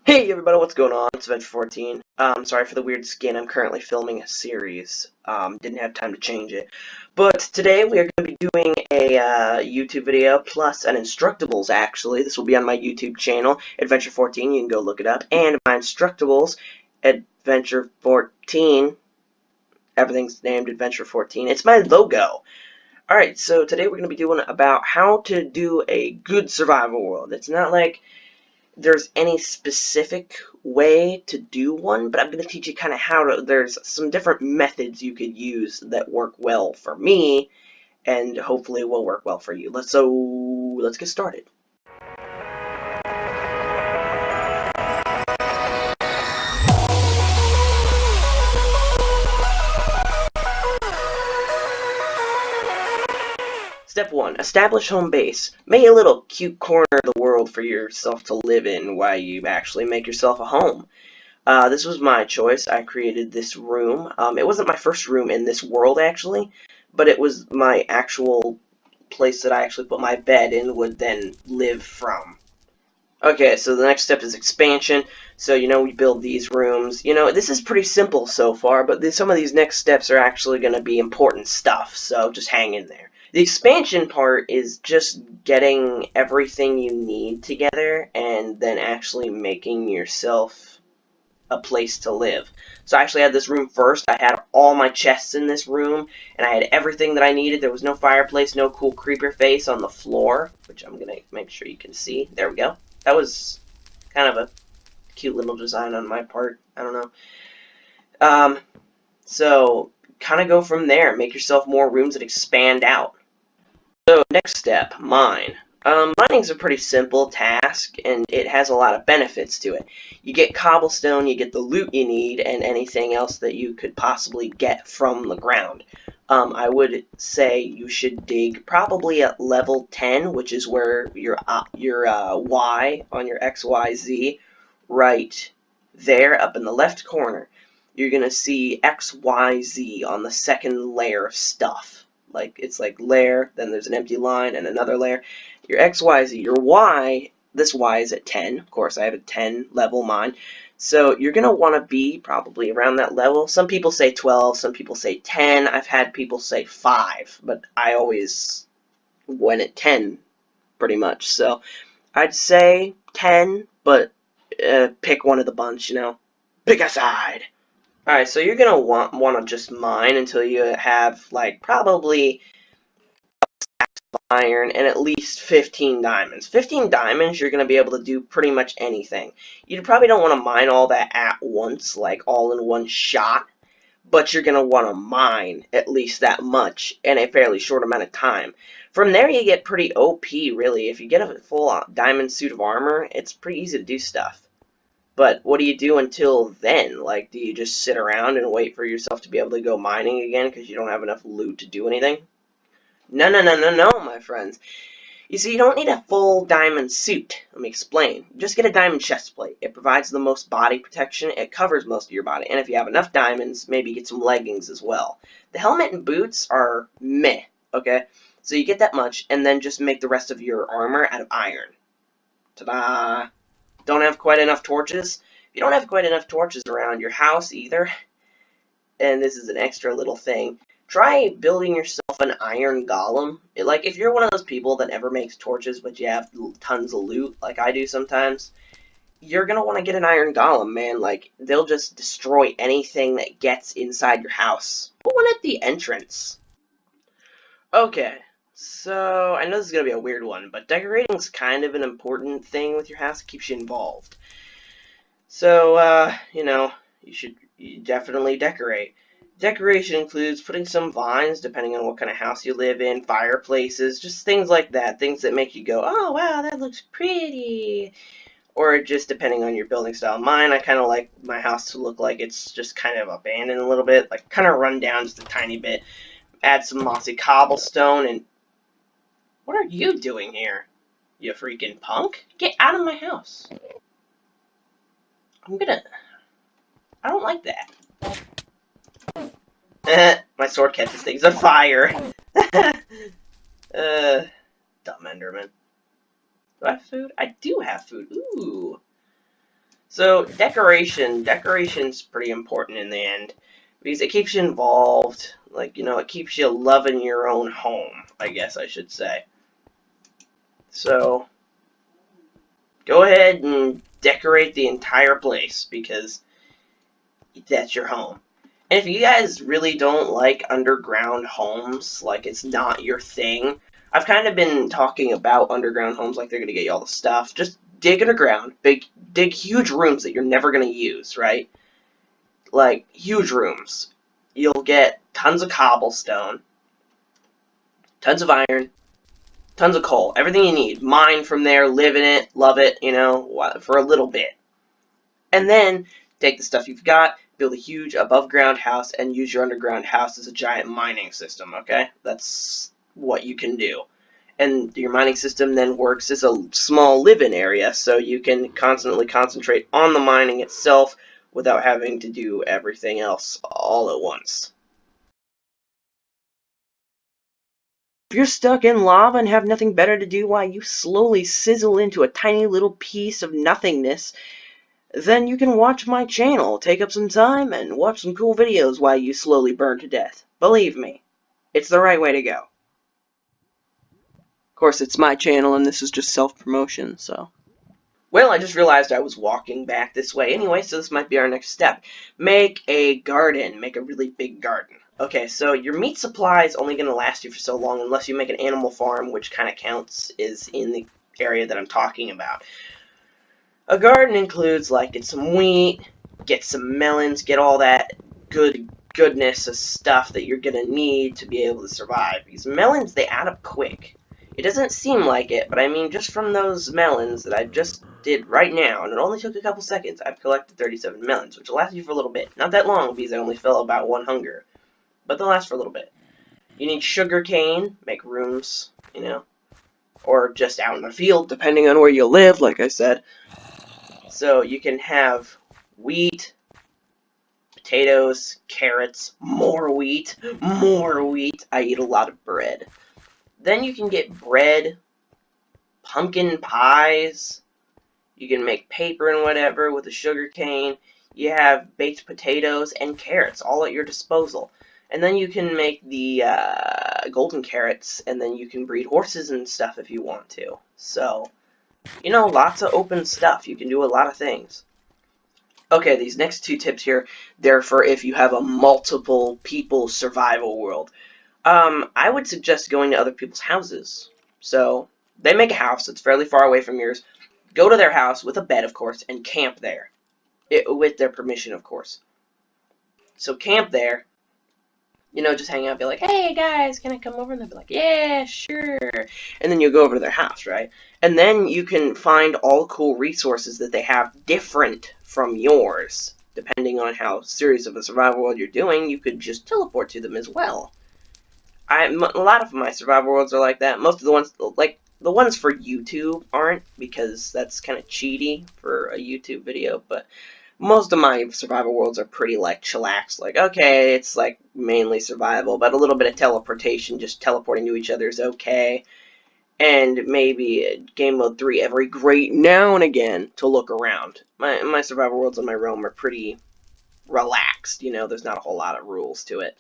Hey everybody, what's going on? It's Veg14. Sorry for the weird skin. I'm currently filming a series. Didn't have time to change it. But today we are going to be doing a YouTube video plus an Instructables, actually. This will be on my YouTube channel, Adventure14. You can go look it up. And my Instructables, Adventure14. Everything's named Adventure14. It's my logo. Alright, so today we're going to be doing about how to do a good survival world. It's not like there's any specific way to do one, but I'm going to teach you kind of how to, there's some different methods you could use that work well for me, and hopefully will work well for you. Let's get started. Step 1. Establish home base. Make a little cute corner of the world for yourself to live in while you actually make yourself a home. This was my choice. I created this room. It wasn't my first room in this world, actually, but it was my actual place that I actually put my bed in, would then live from. Okay, so the next step is expansion. So, we build these rooms. This is pretty simple so far, but some of these next steps are actually going to be important stuff, so just hang in there. The expansion part is just getting everything you need together and then actually making yourself a place to live. So I actually had this room first. I had all my chests in this room, and I had everything that I needed. There was no fireplace, no cool creeper face on the floor, which I'm going to make sure you can see. There we go. That was kind of a cute little design on my part. I don't know. So kind of go from there. Make yourself more rooms that expand out. So next step, mine. Mining's a pretty simple task, and it has a lot of benefits to it. You get cobblestone, you get the loot you need, and anything else that you could possibly get from the ground. I would say you should dig probably at level 10, which is where your Y on your XYZ, right there up in the left corner. You're going to see XYZ on the second layer of stuff. It's like layer, then there's an empty line, and another layer. Your X, Y, Z. Your Y, this Y is at 10. Of course, I have a 10 level mine. So you're going to want to be probably around that level. Some people say 12, some people say 10. I've had people say 5, but I always went at 10, pretty much. So I'd say 10, but pick one of the bunch, Pick a side. Alright, so you're going to want to just mine until you have, probably iron and at least 15 diamonds. 15 diamonds, you're going to be able to do pretty much anything. You probably don't want to mine all that at once, all in one shot, but you're going to want to mine at least that much in a fairly short amount of time. From there, you get pretty OP, really. If you get a full diamond suit of armor, it's pretty easy to do stuff. But what do you do until then? Do you just sit around and wait for yourself to be able to go mining again because you don't have enough loot to do anything? No, my friends. You see, you don't need a full diamond suit. Let me explain. Just get a diamond chest plate. It provides the most body protection. It covers most of your body. And if you have enough diamonds, maybe get some leggings as well. The helmet and boots are meh, okay? So you get that much, and then just make the rest of your armor out of iron. Ta-da! Don't have quite enough torches? If you don't have quite enough torches around your house either, and this is an extra little thing, try building yourself an iron golem. If you're one of those people that never makes torches but you have tons of loot, like I do sometimes, you're going to want to get an iron golem, man. They'll just destroy anything that gets inside your house. Put one at the entrance. Okay. So, I know this is going to be a weird one, but decorating is kind of an important thing with your house. It keeps you involved. So, you definitely decorate. Decoration includes putting some vines, depending on what kind of house you live in, fireplaces, just things like that. Things that make you go, oh, wow, that looks pretty. Or just depending on your building style. Mine, I kind of like my house to look like it's just kind of abandoned a little bit, kind of run down just a tiny bit. Add some mossy cobblestone and... What are you doing here, you freaking punk? Get out of my house. I don't like that. My sword catches things on fire. Dumb Enderman. Do I have food? I do have food. Ooh. So decoration's pretty important in the end because it keeps you involved. Like, it keeps you loving your own home, I guess I should say. So go ahead and decorate the entire place because that's your home. And if you guys really don't like underground homes, like it's not your thing, I've kind of been talking about underground homes like they're going to get you all the stuff. Just dig underground, dig huge rooms that you're never going to use, right? Like, huge rooms. You'll get tons of cobblestone, tons of iron, tons of coal, everything you need. Mine from there, live in it, love it, for a little bit. And then take the stuff you've got, build a huge above ground house, and use your underground house as a giant mining system, okay? That's what you can do. And your mining system then works as a small live-in area, so you can constantly concentrate on the mining itself without having to do everything else all at once. If you're stuck in lava and have nothing better to do while you slowly sizzle into a tiny little piece of nothingness, then you can watch my channel, take up some time, and watch some cool videos while you slowly burn to death. Believe me, it's the right way to go. Of course, it's my channel and this is just self-promotion, so. Well, I just realized I was walking back this way anyway, so this might be our next step. Make a garden. Make a really big garden. Okay, so your meat supply is only going to last you for so long unless you make an animal farm, which kind of counts is in the area that I'm talking about. A garden includes, like, get some wheat, get some melons, get all that goodness of stuff that you're going to need to be able to survive. Because melons, they add up quick. It doesn't seem like it, but I mean, just from those melons that I just did right now, and it only took a couple seconds, I've collected 37 melons, which will last you for a little bit. Not that long, because I only fell about one hunger. But they'll last for a little bit. You need sugar cane, make rooms, or just out in the field, depending on where you live, like I said. So you can have wheat, potatoes, carrots, more wheat, more wheat. I eat a lot of bread. Then you can get bread, pumpkin pies. You can make paper and whatever with a sugar cane. You have baked potatoes and carrots all at your disposal. And then you can make the golden carrots, and then you can breed horses and stuff if you want to. So, lots of open stuff. You can do a lot of things. Okay, these next two tips here, they're for if you have a multiple people survival world. I would suggest going to other people's houses. So, they make a house that's fairly far away from yours. Go to their house with a bed, of course, and camp there. With their permission, of course. So camp there, just hang out, be like, hey guys, can I come over? And they'll be like, yeah, sure. And then you go over to their house, right? And then you can find all the cool resources that they have different from yours. Depending on how serious of a survival world you're doing, you could just teleport to them as well. A lot of my survival worlds are like that. Most of the ones, like, the ones for YouTube aren't, because that's kind of cheaty for a YouTube video, but most of my survival worlds are pretty, like, chillax. Like, okay, it's, like, mainly survival, but a little bit of teleportation, just teleporting to each other is okay. And maybe game mode 3 every great now and again to look around. My survival worlds on my realm are pretty relaxed, there's not a whole lot of rules to it.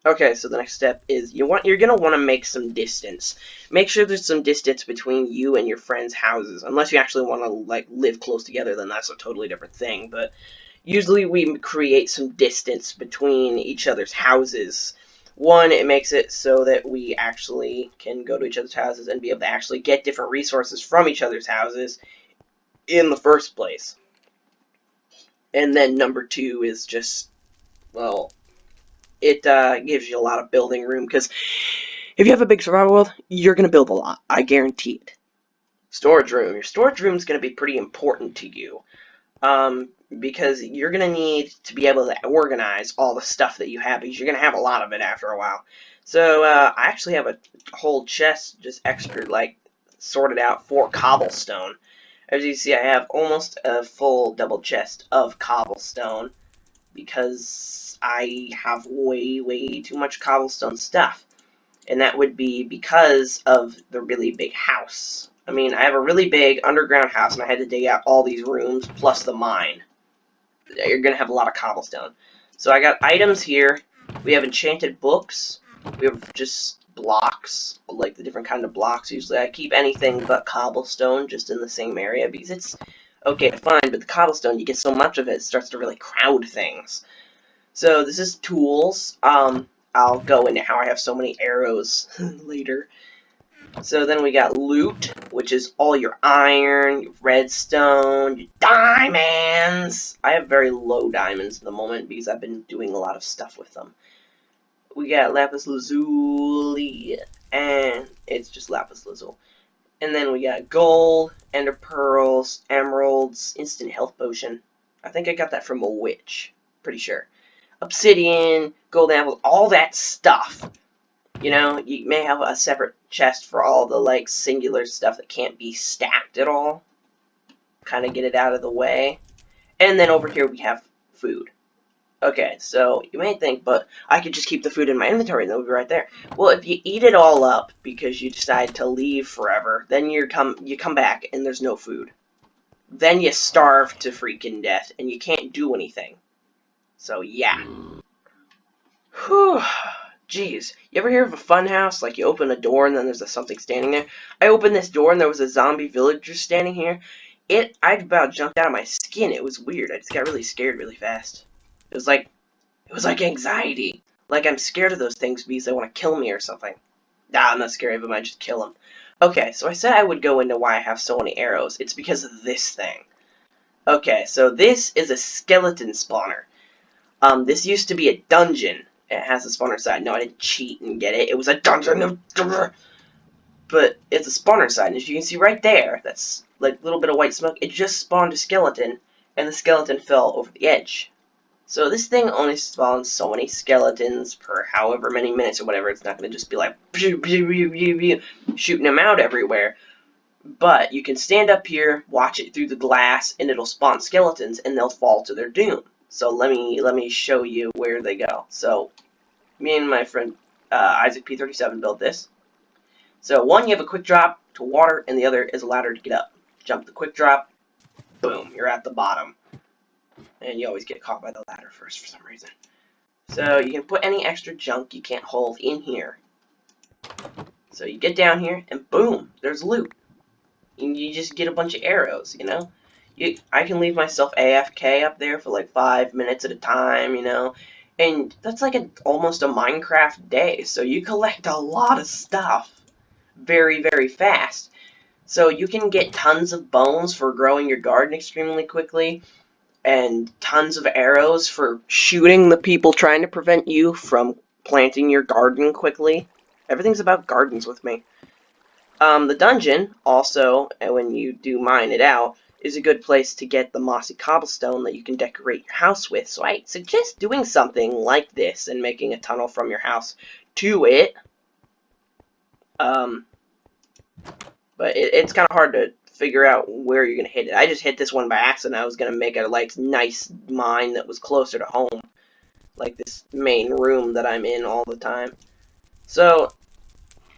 Okay, so the next step is you're gonna want to make some distance. Make sure there's some distance between you and your friends' houses. Unless you actually want to, like, live close together, then that's a totally different thing. But usually we create some distance between each other's houses. One, it makes it so that we actually can go to each other's houses and be able to actually get different resources from each other's houses in the first place. And then number two is just, well, it gives you a lot of building room, because if you have a big survival world, you're going to build a lot. I guarantee it. Storage room. Your storage room is going to be pretty important to you. Because you're going to need to be able to organize all the stuff that you have, because you're going to have a lot of it after a while. So, I actually have a whole chest just extra, like, sorted out for cobblestone. As you see, I have almost a full double chest of cobblestone, because I have way too much cobblestone stuff. And that would be because of the really big house I mean, I have a really big underground house, and I had to dig out all these rooms, plus the mine. You're going to have a lot of cobblestone. So I got items here. We have enchanted books. We have just blocks, like the different kind of blocks. Usually I keep anything but cobblestone just in the same area, because it's okay to find, but the cobblestone, you get so much of it, it starts to really crowd things. So this is tools. I'll go into how I have so many arrows later. So then we got loot, which is all your iron, your redstone, your diamonds. I have very low diamonds at the moment because I've been doing a lot of stuff with them. We got lapis lazuli, and it's just lapis lazuli. And then we got gold, ender pearls, emeralds, instant health potion. I think I got that from a witch, pretty sure. Obsidian, golden apples, all that stuff. You know, you may have a separate chest for all the, like, singular stuff that can't be stacked at all. Kind of get it out of the way. And then over here we have food. Okay, so you may think, but I could just keep the food in my inventory and it'll be right there. Well, if you eat it all up because you decide to leave forever, then you come back and there's no food. Then you starve to freaking death and you can't do anything. So, yeah. Whew. Jeez, you ever hear of a funhouse? Like, you open a door and then there's something standing there? I opened this door and there was a zombie villager standing here. I about jumped out of my skin. It was weird. I just got really scared really fast. It was like anxiety. Like, I'm scared of those things because they want to kill me or something. Nah, I'm not scared of them. I just kill them. Okay, so I said I would go into why I have so many arrows. It's because of this thing. Okay, so this is a skeleton spawner. This used to be a dungeon. It has a spawner side. No, I didn't cheat and get it. It was a dungeon. But it's a spawner side. And as you can see right there, that's like a little bit of white smoke. It just spawned a skeleton, and the skeleton fell over the edge. So this thing only spawns so many skeletons per however many minutes or whatever. It's not going to just be like shooting them out everywhere. But you can stand up here, watch it through the glass, and it'll spawn skeletons, and they'll fall to their doom. So let me show you where they go. So me and my friend Isaac P37 built this. So one, you have a quick drop to water, and the other is a ladder to get up. Jump the quick drop, boom, you're at the bottom. And you always get caught by the ladder first for some reason. So you can put any extra junk you can't hold in here. So you get down here, and boom, there's loot. And you just get a bunch of arrows, you know? I can leave myself AFK up there for like 5 minutes at a time, you know? And that's like almost a Minecraft day. So you collect a lot of stuff very, very fast. So you can get tons of bones for growing your garden extremely quickly. And tons of arrows for shooting the people trying to prevent you from planting your garden quickly. Everything's about gardens with me. The dungeon, also, when you do mine it out, is a good place to get the mossy cobblestone that you can decorate your house with. So I suggest doing something like this and making a tunnel from your house to it. But it's kind of hard to figure out where you're going to hit it. I just hit this one by accident. I was going to make a nice mine that was closer to home. Like this main room that I'm in all the time. So,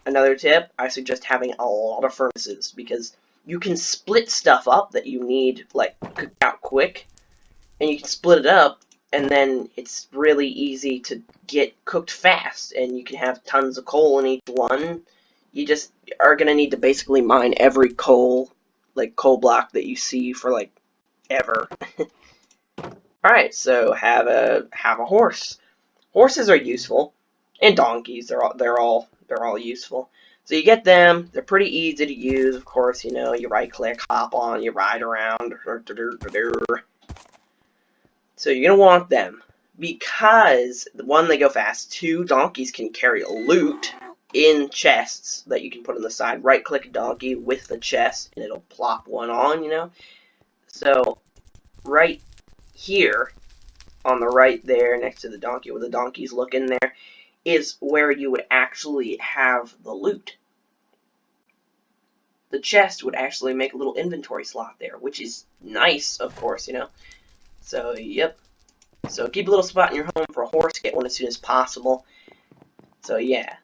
another tip, I suggest having a lot of furnaces, because you can split stuff up that you need, like, cooked out quick, and you can split it up, and then it's really easy to get cooked fast, and you can have tons of coal in each one. You just are going to need to basically mine every coal block that you see for, like, ever. Alright, so have a horse. Horses are useful, and donkeys, they're all useful. So you get them, they're pretty easy to use, of course, you know, you right click, hop on, you ride around. So you're gonna want them, because one, they go fast, two, donkeys can carry loot in chests that you can put on the side. Right click a donkey with the chest and it'll plop one on, you know. So right here on the right there next to the donkey, where the donkey's looking there, is where you would actually have the loot. The chest would actually make a little inventory slot there, which is nice, of course, you know. So, yep. So keep a little spot in your home for a horse, get one as soon as possible. So, yeah.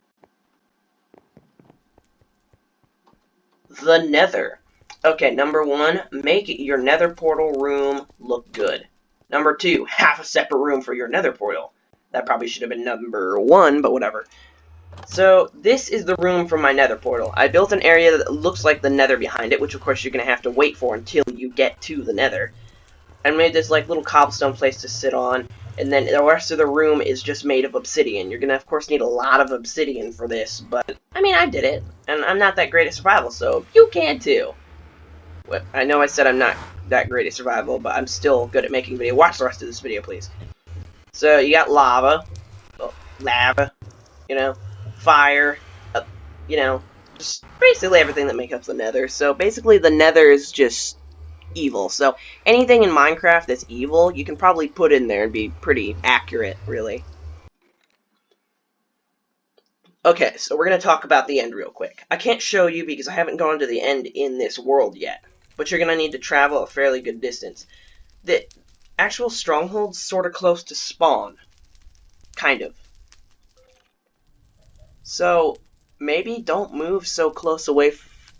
The Nether. Okay, number 1, make your Nether portal room look good. Number 2, have a separate room for your Nether portal. That probably should have been number 1, but whatever. So, this is the room for my Nether portal. I built an area that looks like the Nether behind it, which of course you're going to have to wait for until you get to the Nether. I made this like little cobblestone place to sit on, and then the rest of the room is just made of obsidian. You're gonna of course need a lot of obsidian for this, but I mean I did it, and I'm not that great at survival, so you can too. I know I said I'm not that great at survival, but I'm still good at making video. Watch the rest of this video, please. So you got lava, lava, you know, fire, you know, just basically everything that makes up the Nether. So basically the Nether is just evil. So anything in Minecraft that's evil, you can probably put in there and be pretty accurate, really. Okay, so we're going to talk about the end real quick. I can't show you because I haven't gone to the end in this world yet, but you're going to need to travel a fairly good distance. The actual stronghold's sort of close to spawn. Kind of. So maybe don't move so close away,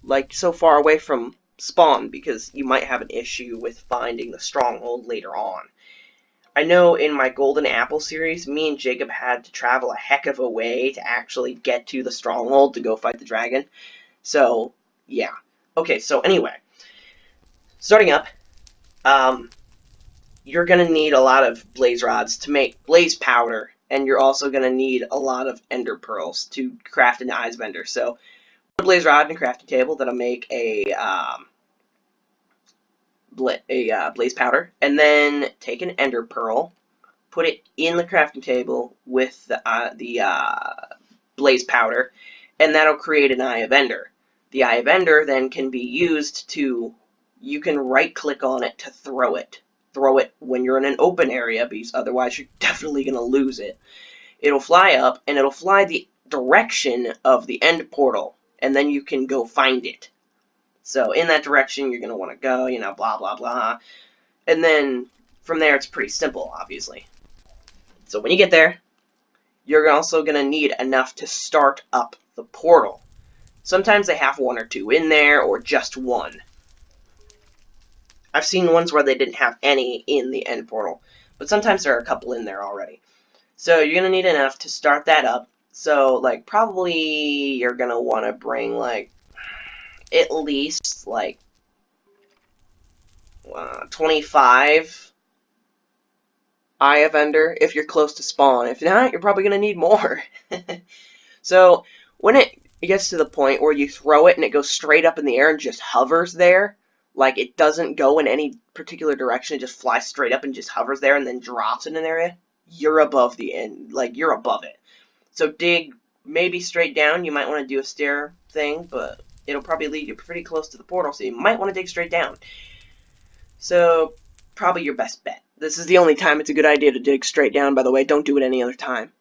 like so far away from spawn, because you might have an issue with finding the stronghold later on. I know in my Golden Apple series, me and Jacob had to travel a heck of a way to actually get to the stronghold to go fight the dragon. So, yeah. Okay, so anyway. Starting up, you're going to need a lot of blaze rods to make blaze powder, and you're also going to need a lot of ender pearls to craft an eyes bender. So, put a blaze rod in a crafting table that'll make a blaze powder, and then take an ender pearl, put it in the crafting table with the blaze powder, and that'll create an eye of ender. The eye of ender then can be used to, you can right click on it to throw it. Throw it when you're in an open area, because otherwise you're definitely going to lose it. It'll fly up, and it'll fly the direction of the end portal, and then you can go find it. So in that direction you're going to want to go, you know, blah, blah, blah. And then from there it's pretty simple, obviously. So when you get there, you're also going to need enough to start up the portal. Sometimes they have 1 or 2 in there, or just 1. I've seen ones where they didn't have any in the end portal, but sometimes there are a couple in there already. So you're going to need enough to start that up. So, like, probably you're going to want to bring, like, at least, like, 25 Eye of Ender if you're close to spawn. If not, you're probably going to need more. So, when it gets to the point where you throw it and it goes straight up in the air and just hovers there, like it doesn't go in any particular direction, it just flies straight up and just hovers there and then drops in an area, you're above the end, like you're above it. So dig maybe straight down. You might want to do a stair thing, but it'll probably lead you pretty close to the portal, so you might want to dig straight down. So, probably your best bet. This is the only time it's a good idea to dig straight down, by the way. Don't do it any other time.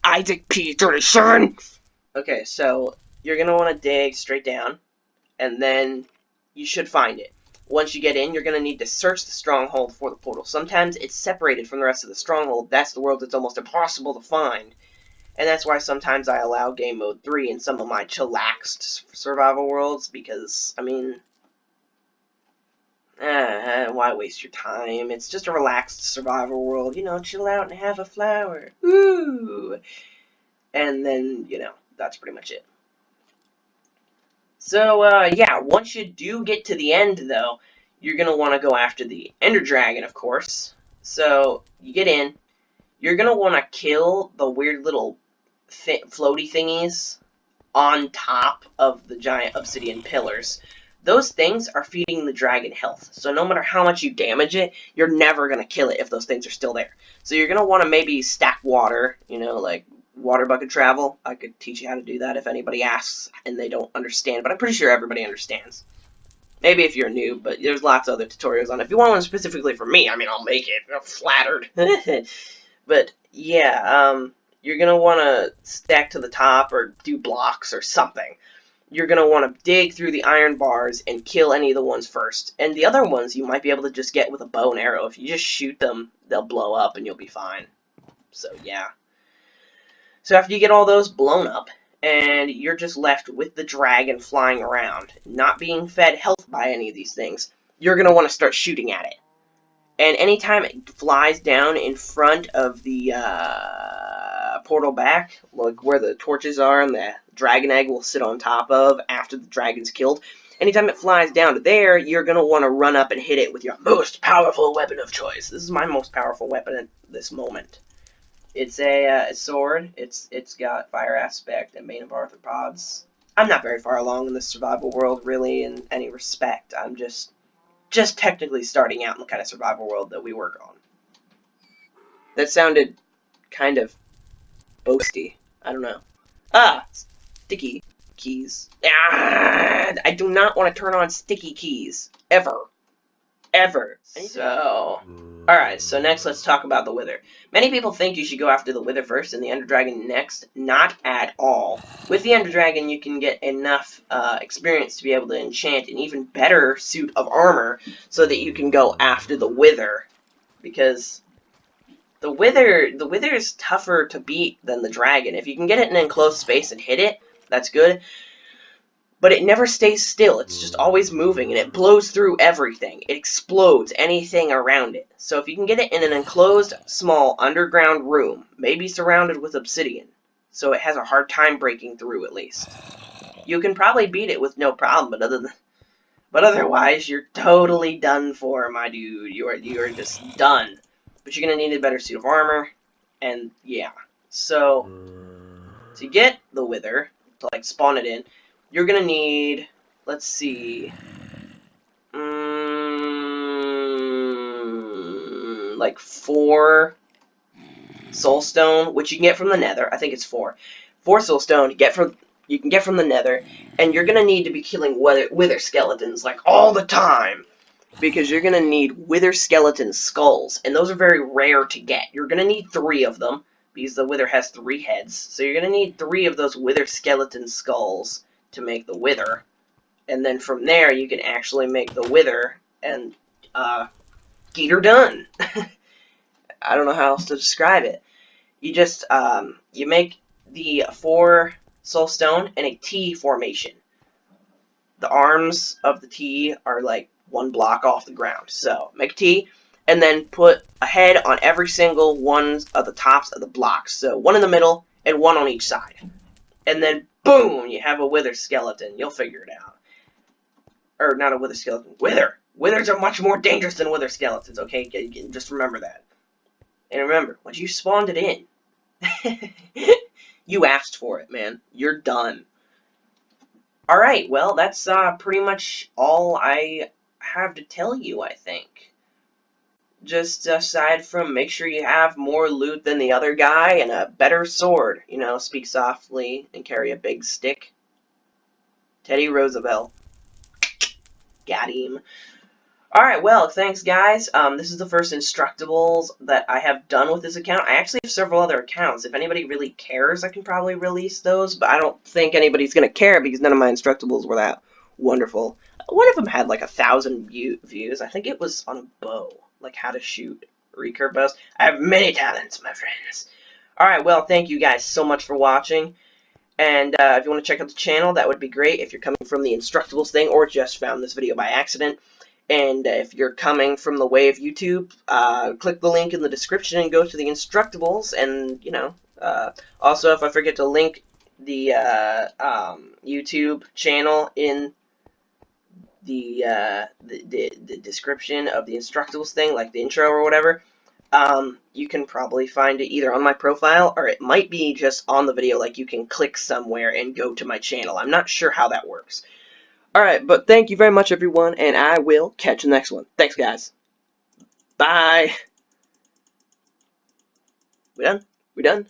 Isaac P37! Okay, so you're going to want to dig straight down, and then you should find it. Once you get in, you're going to need to search the stronghold for the portal. Sometimes it's separated from the rest of the stronghold. That's the world that's almost impossible to find. And that's why sometimes I allow Game Mode 3 in some of my chillaxed survival worlds, because, I mean, why waste your time? It's just a relaxed survival world. You know, chill out and have a flower. Woo! And then, you know, that's pretty much it. So, yeah, once you do get to the end, though, you're going to want to go after the Ender Dragon, of course. So, you get in. You're going to want to kill the weird little floaty thingies on top of the giant obsidian pillars. Those things are feeding the dragon health. So no matter how much you damage it, you're never going to kill it if those things are still there. So you're going to want to maybe stack water, you know, like water bucket travel. I could teach you how to do that if anybody asks and they don't understand, but I'm pretty sure everybody understands. Maybe if you're a noob, but there's lots of other tutorials on it. If you want one specifically for me, I mean, I'll make it. I'm flattered. But, yeah, you're going to want to stack to the top or do blocks or something. You're going to want to dig through the iron bars and kill any of the ones first. And the other ones you might be able to just get with a bow and arrow. If you just shoot them, they'll blow up and you'll be fine. So, yeah. So after you get all those blown up, and you're just left with the dragon flying around, not being fed health by any of these things. You're going to want to start shooting at it. And anytime it flies down in front of the portal back, like where the torches are and the dragon egg will sit on top of after the dragon's killed, anytime it flies down to there, you're going to want to run up and hit it with your most powerful weapon of choice. This is my most powerful weapon at this moment. It's a sword. It's got fire aspect and bane of arthropods. I'm not very far along in the survival world, really, in any respect. I'm just technically starting out in the kind of survival world that we work on. That sounded kind of boasty. I don't know. Sticky keys. I do not want to turn on sticky keys. Ever. So, alright, so next let's talk about the Wither. Many people think you should go after the Wither first and the Ender Dragon next. Not at all. With the Ender Dragon, you can get enough experience to be able to enchant an even better suit of armor so that you can go after the Wither. Because the Wither is tougher to beat than the Dragon. If you can get it in an enclosed space and hit it, that's good. But it never stays still. It's just always moving, and it blows through everything. It explodes anything around it. So if you can get it in an enclosed, small, underground room, maybe surrounded with obsidian, so it has a hard time breaking through at least, you can probably beat it with no problem. But otherwise, you're totally done for, my dude. You are just done. But you're gonna need a better suit of armor, and yeah. So to get the Wither, to like spawn it in, you're gonna need, let's see, like 4 soulstone, which you can get from the Nether. I think it's 4. 4 soulstone you can get from the Nether, and you're gonna need to be killing wither skeletons like all the time, because you're gonna need wither skeleton skulls, and those are very rare to get. You're gonna need 3 of them because the Wither has 3 heads, so you're gonna need 3 of those wither skeleton skulls to make the Wither, and then from there you can actually make the Wither and get her done. I don't know how else to describe it. You just you make the 4 soulstone in a T formation. The arms of the T are like 1 block off the ground. So make a T, and then put a head on every single one of the tops of the blocks. So 1 in the middle and 1 on each side. And then boom, you have a Wither skeleton. You'll figure it out. Or not a Wither skeleton. Wither! Withers are much more dangerous than Wither skeletons, okay? Just remember that. And remember, once you spawned it in, you asked for it, man. You're done. Alright, well, that's pretty much all I have to tell you, I think. Just aside from make sure you have more loot than the other guy and a better sword. You know, speak softly and carry a big stick. Teddy Roosevelt. Got him. Alright, well, thanks guys. This is the first Instructables that I have done with this account. I actually have several other accounts. If anybody really cares, I can probably release those, but I don't think anybody's going to care because none of my Instructables were that wonderful. One of them had like 1,000 views. I think it was on a bow, like how to shoot recurve bows. I have many talents, my friends. Alright, well, thank you guys so much for watching. And if you want to check out the channel, that would be great if you're coming from the Instructables thing or just found this video by accident. And if you're coming from the way of YouTube, click the link in the description and go to the Instructables. And, you know, also if I forget to link the YouTube channel in the description of the Instructables thing, like the intro or whatever, you can probably find it either on my profile or it might be just on the video, like you can click somewhere and go to my channel. I'm not sure how that works. Alright, but thank you very much, everyone, and I will catch you next one. Thanks, guys. Bye. We done? We done?